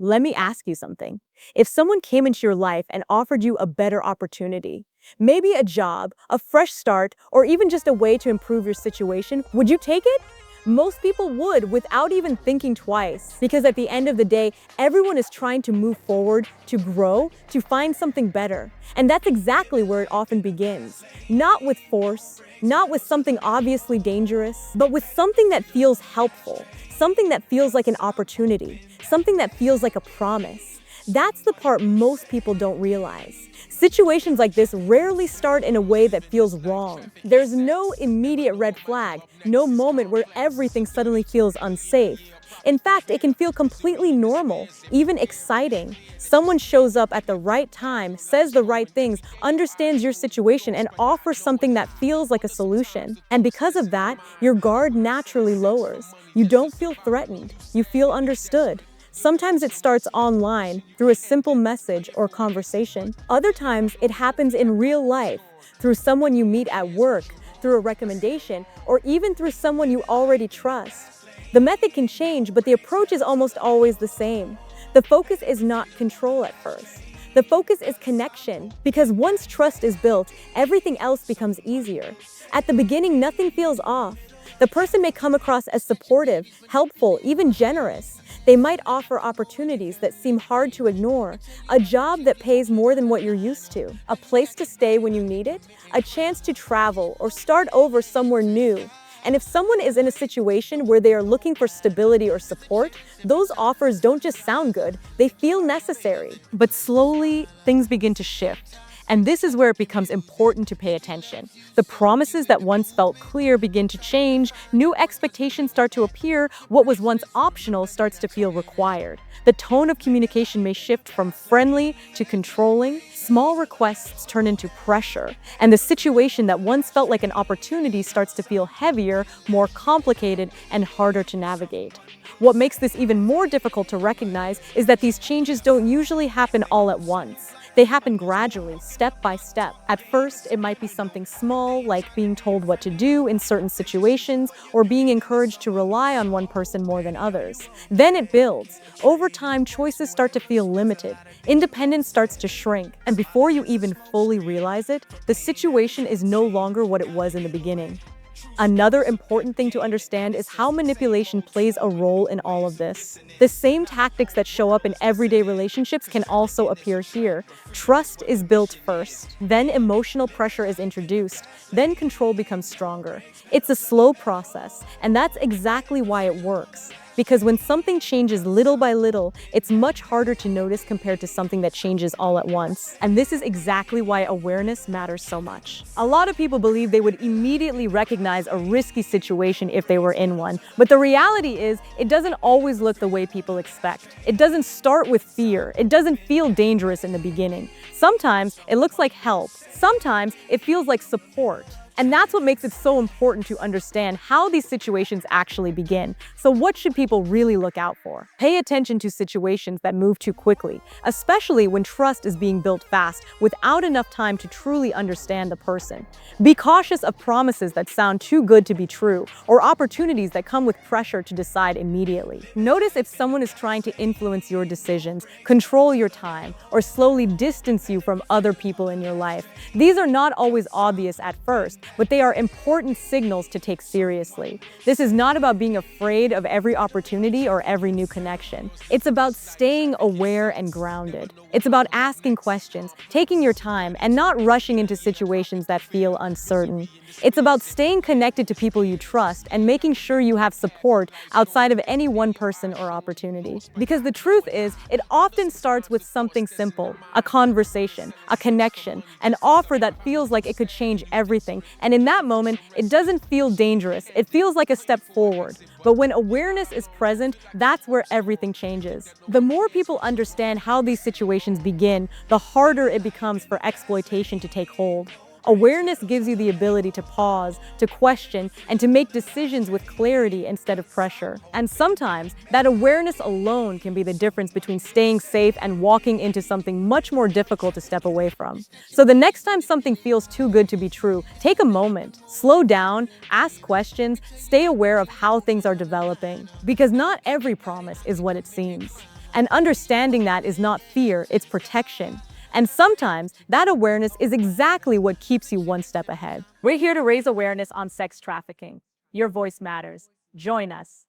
Let me ask you something. If someone came into your life and offered you a better opportunity, maybe a job, a fresh start, or even just a way to improve your situation, would you take it? Most people would without even thinking twice. Because at the end of the day, everyone is trying to move forward, to grow, to find something better. And that's exactly where it often begins. Not with force, not with something obviously dangerous, but with something that feels helpful, something that feels like an opportunity, something that feels like a promise. That's the part most people don't realize. Situations like this rarely start in a way that feels wrong. There's no immediate red flag, no moment where everything suddenly feels unsafe. In fact, it can feel completely normal, even exciting. Someone shows up at the right time, says the right things, understands your situation, and offers something that feels like a solution. And because of that, your guard naturally lowers. You don't feel threatened, you feel understood. Sometimes it starts online, through a simple message or conversation. Other times, it happens in real life, through someone you meet at work, through a recommendation, or even through someone you already trust. The method can change, but the approach is almost always the same. The focus is not control at first. The focus is connection, because once trust is built, everything else becomes easier. At the beginning, nothing feels off. The person may come across as supportive, helpful, even generous. They might offer opportunities that seem hard to ignore, a job that pays more than what you're used to, a place to stay when you need it, a chance to travel or start over somewhere new. And if someone is in a situation where they are looking for stability or support, those offers don't just sound good, they feel necessary. But slowly, things begin to shift. And this is where it becomes important to pay attention. The promises that once felt clear begin to change, new expectations start to appear, what was once optional starts to feel required. The tone of communication may shift from friendly to controlling, small requests turn into pressure, and the situation that once felt like an opportunity starts to feel heavier, more complicated, and harder to navigate. What makes this even more difficult to recognize is that these changes don't usually happen all at once. They happen gradually, step by step. At first, it might be something small, like being told what to do in certain situations, or being encouraged to rely on one person more than others. Then it builds. Over time, choices start to feel limited. Independence starts to shrink, and before you even fully realize it, the situation is no longer what it was in the beginning. Another important thing to understand is how manipulation plays a role in all of this. The same tactics that show up in everyday relationships can also appear here. Trust is built first, then emotional pressure is introduced, then control becomes stronger. It's a slow process, and that's exactly why it works. Because when something changes little by little, it's much harder to notice compared to something that changes all at once. And this is exactly why awareness matters so much. A lot of people believe they would immediately recognize a risky situation if they were in one. But the reality is, it doesn't always look the way people expect. It doesn't start with fear. It doesn't feel dangerous in the beginning. Sometimes it looks like help. Sometimes it feels like support. And that's what makes it so important to understand how these situations actually begin. So what should people really look out for? Pay attention to situations that move too quickly, especially when trust is being built fast without enough time to truly understand the person. Be cautious of promises that sound too good to be true, or opportunities that come with pressure to decide immediately. Notice if someone is trying to influence your decisions, control your time, or slowly distance you from other people in your life. These are not always obvious at first, but they are important signals to take seriously. This is not about being afraid of every opportunity or every new connection. It's about staying aware and grounded. It's about asking questions, taking your time, and not rushing into situations that feel uncertain. It's about staying connected to people you trust and making sure you have support outside of any one person or opportunity. Because the truth is, it often starts with something simple, a conversation, a connection, an offer that feels like it could change everything. And in that moment, it doesn't feel dangerous. It feels like a step forward. But when awareness is present, that's where everything changes. The more people understand how these situations begin, the harder it becomes for exploitation to take hold. Awareness gives you the ability to pause, to question, and to make decisions with clarity instead of pressure. And sometimes, that awareness alone can be the difference between staying safe and walking into something much more difficult to step away from. So the next time something feels too good to be true, take a moment, slow down, ask questions, stay aware of how things are developing. Because not every promise is what it seems. And understanding that is not fear, it's protection. And sometimes that awareness is exactly what keeps you one step ahead. We're here to raise awareness on sex trafficking. Your voice matters. Join us.